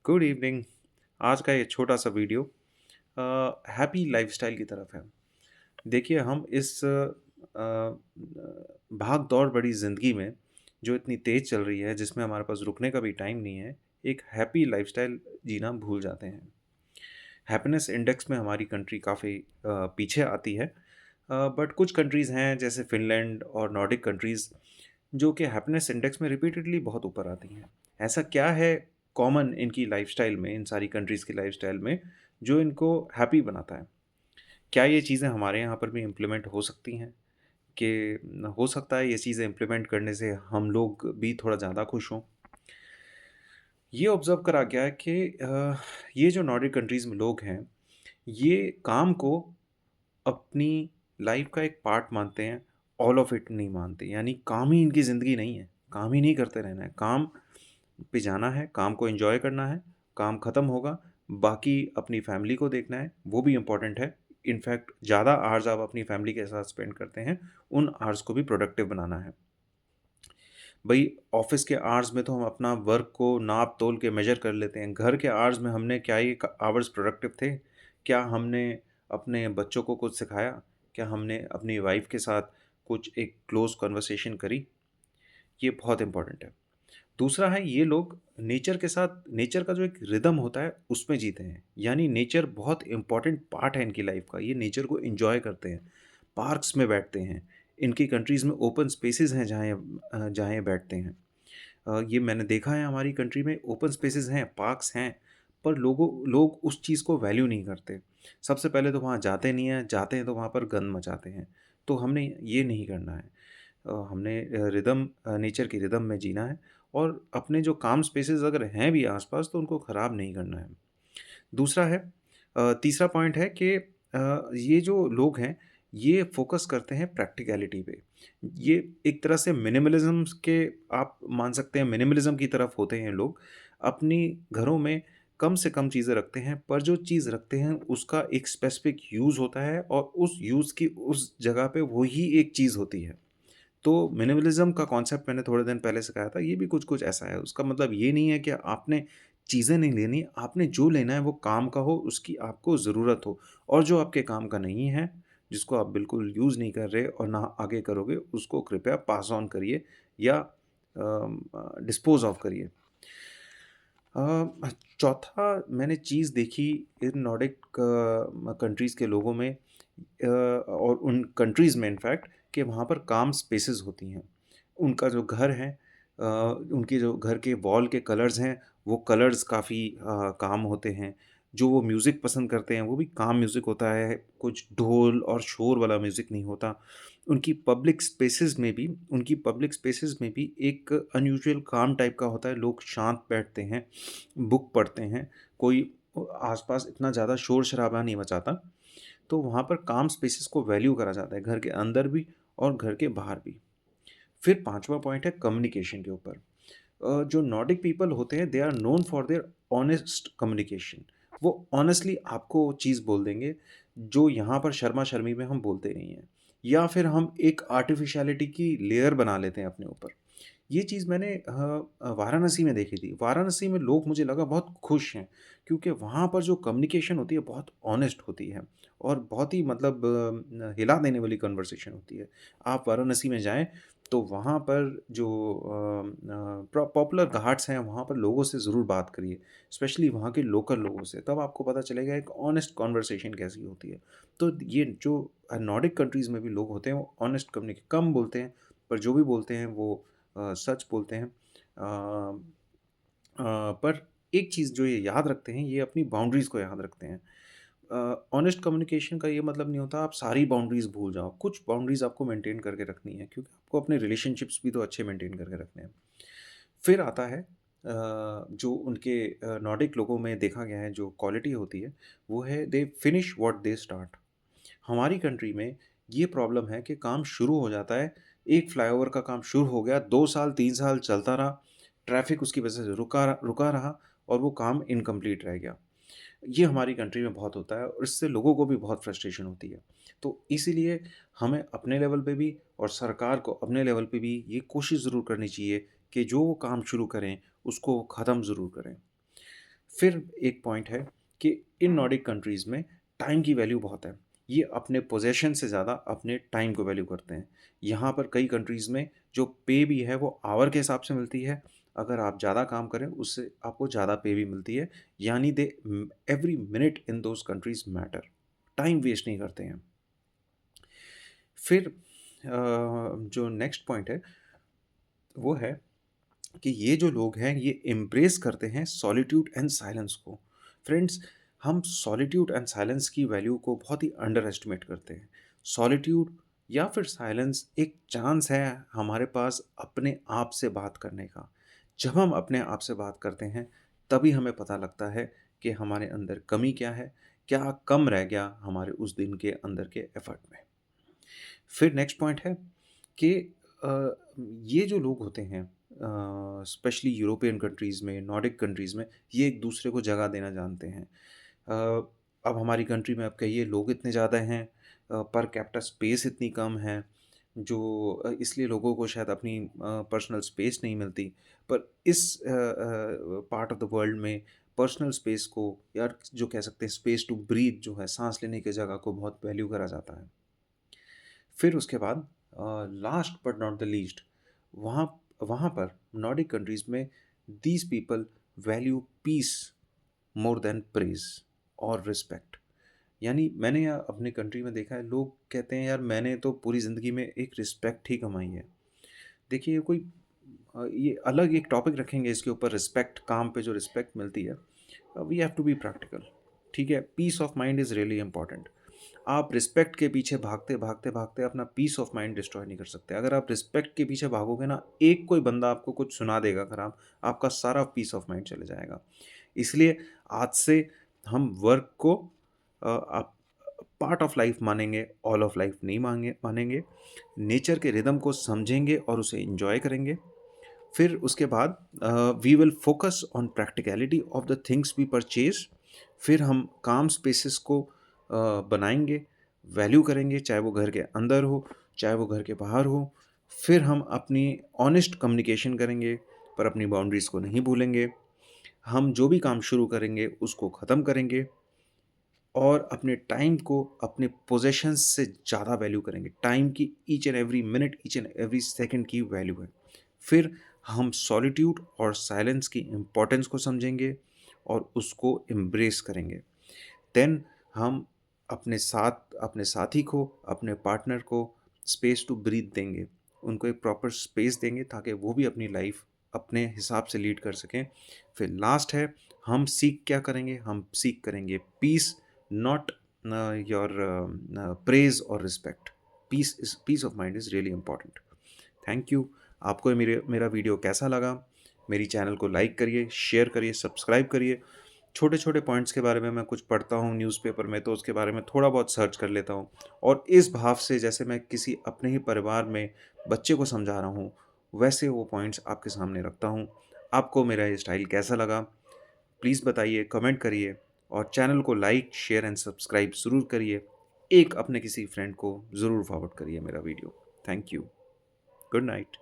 Good evening. आज का ये छोटा सा वीडियो हैप्पी लाइफस्टाइल की तरफ है। देखिए हम इस भाग दौड़ बड़ी ज़िंदगी में जो इतनी तेज़ चल रही है, जिसमें हमारे पास रुकने का भी टाइम नहीं है, एक हैप्पी लाइफस्टाइल जीना भूल जाते हैं। हैप्पीनेस इंडेक्स में हमारी कंट्री काफ़ी पीछे आती है, बट कुछ कंट्रीज़ हैं जैसे फ़िनलैंड और नॉर्डिक कंट्रीज़ जो कि हैप्पीनेस इंडेक्स में रिपीटेडली बहुत ऊपर आती हैं। ऐसा क्या है कॉमन इनकी लाइफ़स्टाइल में, इन सारी कंट्रीज़ की लाइफ़स्टाइल में, जो इनको हैप्पी बनाता है? क्या ये चीज़ें हमारे यहाँ पर भी इम्प्लीमेंट हो सकती हैं? कि हो सकता है ये चीज़ें इम्प्लीमेंट करने से हम लोग भी थोड़ा ज़्यादा खुश हों? ये ऑब्ज़र्व करा गया है कि ये जो नॉर्डिक कंट्रीज़ में लोग हैं, ये काम को अपनी लाइफ़ का एक पार्ट मानते हैं, ऑल ऑफ इट नहीं मानते। यानी काम ही इनकी ज़िंदगी नहीं है, काम ही नहीं करते रहना है, काम पे जाना है, काम को एन्जॉय करना है, काम ख़त्म होगा, बाकी अपनी फैमिली को देखना है, वो भी इम्पोर्टेंट है। इनफैक्ट ज़्यादा आवर्स आप अपनी फैमिली के साथ स्पेंड करते हैं, उन आवर्स को भी प्रोडक्टिव बनाना है। भई ऑफ़िस के आवर्स में तो हम अपना वर्क को नाप-तोल के मेज़र कर लेते हैं, घर के आवर्स में हमने क्या ये क आवर्स प्रोडक्टिव थे? क्या हमने अपने बच्चों को कुछ सिखाया? क्या हमने अपनी वाइफ़ के साथ कुछ एक क्लोज़ कन्वर्सेशन करी? ये बहुत इम्पोर्टेंट है। दूसरा है ये लोग नेचर के साथ नेचर का जो एक रिदम होता है उसमें जीते हैं। यानी नेचर बहुत इम्पोर्टेंट पार्ट है इनकी लाइफ़ का। ये नेचर को एन्जॉय करते हैं। पार्क्स में बैठते हैं। इनकी कंट्रीज़ में ओपन स्पेसेस हैं जहाँ ये बैठते हैं। ये मैंने देखा है हमारी कंट्री में ओपन स्पेसेस हैं, पार्क्स हैं, पर लोग उस चीज़ को वैल्यू नहीं करते। सबसे पहले तो वहाँ जाते नहीं हैं, जाते हैं तो वहाँ पर गंद मचाते हैं। तो हमने ये नहीं करना है। हमने नेचर की रिदम में जीना है और अपने जो काम स्पेसेस अगर हैं भी आस-पास तो उनको ख़राब नहीं करना है। दूसरा है तीसरा पॉइंट है कि ये जो लोग हैं, ये फ़ोकस करते हैं प्रैक्टिकैलिटी पे। ये एक तरह से मिनिमलिज़्म के आप मान सकते हैं मिनिमलिज़्म की तरफ होते हैं लोग। अपनी घरों में कम से कम चीज़ें रखते हैं, पर जो चीज़ रखते हैं उसका एक स्पेसिफ़िक यूज़ होता है और उस यूज़ की उस जगह पे वो ही एक चीज़ होती है। तो मिनिमलिज़्म का कॉन्सेप्ट मैंने थोड़े दिन पहले सिखाया था, ये भी कुछ-कुछ ऐसा है। उसका मतलब ये नहीं है कि आपने चीज़ें नहीं लेनी, आपने जो लेना है वो काम का हो, उसकी आपको ज़रूरत हो और जो आपके काम का नहीं है, जिसको आप बिल्कुल यूज़ नहीं कर रहे और ना आगे करोगे, उसको कृपया पास ऑन करिए या डिस्पोज़ ऑफ करिए। चौथा मैंने चीज़ देखी इन नॉर्डिक कंट्रीज़ के लोगों में और उन कंट्रीज़ में इनफैक्ट कि वहाँ पर काम स्पेसेस होती हैं। उनका जो घर है उनके जो घर के वॉल के कलर्स हैं, वो कलर्स काफ़ी काम होते हैं। जो वो म्यूज़िक पसंद करते हैं, वो भी काम म्यूज़िक होता है, कुछ ढोल और शोर वाला म्यूज़िक नहीं होता। उनकी पब्लिक स्पेसेस में भी एक अनयूजुअल काम टाइप का होता है, लोग शांत बैठते हैं, बुक पढ़ते हैं, कोई आस-पास इतना ज़्यादा शोर-शराबा नहीं मचाता। तो वहाँ पर काम स्पेसेस को वैल्यू करा जाता है, घर के अंदर भी और घर के बाहर भी। फिर पाँचवाँ पॉइंट है कम्युनिकेशन के ऊपर। जो नॉर्डिक पीपल होते हैं they are known for their honest communication. वो ऑनेस्टली आपको चीज़ बोल देंगे, जो यहाँ पर शर्मा-शर्मी में हम बोलते नहीं हैं। या फिर हम एक आर्टिफ़िशियलिटी की लेयर बना लेते हैं अपने ऊपर। ये चीज़ मैंने वाराणसी में देखी थी। वाराणसी में लोग मुझे लगा बहुत खुश हैं, क्योंकि वहाँ पर जो कम्युनिकेशन होती है बहुत ऑनेस्ट होती है और बहुत ही मतलब हिला देने वाली कन्वर्सेशन होती है। आप वाराणसी में जाएँ तो वहाँ पर जो पॉपुलर घाट्स हैं वहाँ पर लोगों से ज़रूर बात करिए, स्पेशली वहाँ के लोकल लोगों से, तब आपको पता चलेगा एक ऑनेस्ट कन्वर्सेशन कैसी होती है। तो ये जो नॉर्डिक कंट्रीज़ में भी लोग होते हैं वो ऑनेस्ट कम्युनिक कम बोलते हैं, पर जो भी बोलते हैं वो सच बोलते हैं। पर एक चीज़ जो ये याद रखते हैं, ये अपनी बाउंड्रीज़ को याद रखते हैं। ऑनेस्ट कम्युनिकेशन का ये मतलब नहीं होता आप सारी बाउंड्रीज़ भूल जाओ, कुछ बाउंड्रीज़ आपको मेंटेन करके रखनी है क्योंकि आपको अपने रिलेशनशिप्स भी तो अच्छे मेंटेन करके रखने हैं। फिर आता है जो उनके नॉर्डिक लोगों में देखा गया है जो क्वालिटी होती है, वो है they finish what they start. हमारी कंट्री में ये प्रॉब्लम है कि काम शुरू हो जाता है, एक फ्लाईओवर का काम शुरू हो गया, 2 साल, 3 साल चलता रहा, ट्रैफ़िक उसकी वजह से रुका रहा और वो काम इनकम्प्लीट रह गया। ये हमारी कंट्री में बहुत होता है और इससे लोगों को भी बहुत फ्रस्ट्रेशन होती है। तो इसीलिए हमें अपने लेवल पे भी और सरकार को अपने लेवल पे भी ये कोशिश ज़रूर करनी चाहिए कि जो वो काम शुरू करें, उसको ख़त्म ज़रूर करें। फिर एक पॉइंट है कि इन नॉर्डिक कंट्रीज़ में टाइम की वैल्यू बहुत है। ये अपने पोज़ेशन से ज़्यादा अपने टाइम को वैल्यू करते हैं। यहाँ पर कई कंट्रीज़ में जो पे भी है वो आवर के हिसाब से मिलती है। अगर आप ज़्यादा काम करें उससे आपको ज़्यादा पे भी मिलती है। यानी they every minute in those countries matter. Time waste नहीं करते हैं। फिर जो नेक्स्ट पॉइंट है वो है कि ये जो लोग हैं ये एम्ब्रेस करते हैं सॉलिट्यूड एंड साइलेंस को। फ्रेंड्स, हम सॉलिट्यूड एंड साइलेंस की वैल्यू को बहुत ही अंडर एस्टिमेट करते हैं। सॉलिट्यूड या फिर साइलेंस एक चांस है हमारे पास अपने आप से बात करने का। जब हम अपने आप से बात करते हैं तभी हमें पता लगता है कि हमारे अंदर कमी क्या है, क्या कम रह गया हमारे उस दिन के अंदर के एफर्ट में। फिर नेक्स्ट पॉइंट है कि अ, ये जो लोग होते हैं स्पेशली यूरोपियन कंट्रीज़ में, नॉर्डिक कंट्रीज़ में, ये एक दूसरे को जगह देना जानते हैं। अब हमारी कंट्री में आप कहिए लोग इतने ज़्यादा हैं, पर कैपिटा स्पेस इतनी कम है, जो इसलिए लोगों को शायद अपनी पर्सनल स्पेस नहीं मिलती। पर इस पार्ट ऑफ द वर्ल्ड में पर्सनल स्पेस को, या जो कह सकते हैं स्पेस टू ब्रीथ, जो है सांस लेने की जगह को, बहुत वैल्यू करा जाता है। फिर उसके बाद last but not the least, वहाँ वहाँ पर नॉर्डिक कंट्रीज़ में these people value peace more than praise और रिस्पेक्ट। यानी मैंने अपनी कंट्री में देखा है, लोग कहते हैं यार मैंने तो पूरी ज़िंदगी में एक रिस्पेक्ट ही कमाई है। देखिए ये कोई ये अलग एक टॉपिक रखेंगे इसके ऊपर, रिस्पेक्ट, काम पे जो रिस्पेक्ट मिलती है। We have to be practical. ठीक है, peace of mind is really important. आप रिस्पेक्ट के पीछे भागते भागते भागते अपना पीस ऑफ माइंड डिस्ट्रॉय नहीं कर सकते। अगर आप रिस्पेक्ट के पीछे भागोगे ना, एक कोई बंदा आपको कुछ सुना देगा खराब, आपका सारा पीस ऑफ माइंड चले जाएगा। इसलिए आज से हम वर्क को आप पार्ट ऑफ लाइफ मानेंगे, ऑल ऑफ लाइफ नहीं मानेंगे। नेचर के रिदम को समझेंगे और उसे एंजॉय करेंगे। फिर उसके बाद we will focus on practicality of the things we purchase. फिर हम काम स्पेसेस को बनाएंगे, वैल्यू करेंगे, चाहे वो घर के अंदर हो, चाहे वो घर के बाहर हो। फिर हम अपनी ऑनेस्ट कम्युनिकेशन करेंगे, पर अपनी बाउंड्रीज़ को नहीं भूलेंगे। हम जो भी काम शुरू करेंगे उसको ख़त्म करेंगे, और अपने टाइम को अपने पोजेशंस से ज़्यादा वैल्यू करेंगे। टाइम की each and every minute, each and every second की वैल्यू है। फिर हम सॉलिट्यूड और साइलेंस की इम्पोर्टेंस को समझेंगे और उसको एम्ब्रेस करेंगे। देन हम अपने साथी को, अपने पार्टनर को स्पेस टू ब्रीथ देंगे। उनको एक प्रॉपर स्पेस देंगे ताकि वो भी अपनी लाइफ अपने हिसाब से लीड कर सकें। फिर लास्ट है, हम सीख क्या करेंगे? हम सीख करेंगे पीस, नॉट योर प्रेज और respect. Peace of mind is really important. Thank you. आपको मेरा वीडियो कैसा लगा? मेरी चैनल को लाइक करिए, शेयर करिए, सब्सक्राइब करिए। छोटे छोटे पॉइंट्स के बारे में मैं कुछ पढ़ता हूँ न्यूज़पेपर में, तो उसके बारे में थोड़ा बहुत सर्च कर लेता हूँ, और इस भाव से जैसे मैं किसी अपने ही परिवार में बच्चे को समझा रहा हूँ, वैसे वो पॉइंट्स आपके सामने रखता हूँ। आपको मेरा ये स्टाइल कैसा लगा प्लीज़ बताइए, कमेंट करिए, और चैनल को लाइक, शेयर एंड सब्सक्राइब ज़रूर करिए। एक अपने किसी फ्रेंड को ज़रूर फॉरवर्ड करिए मेरा video. Thank you. Good night.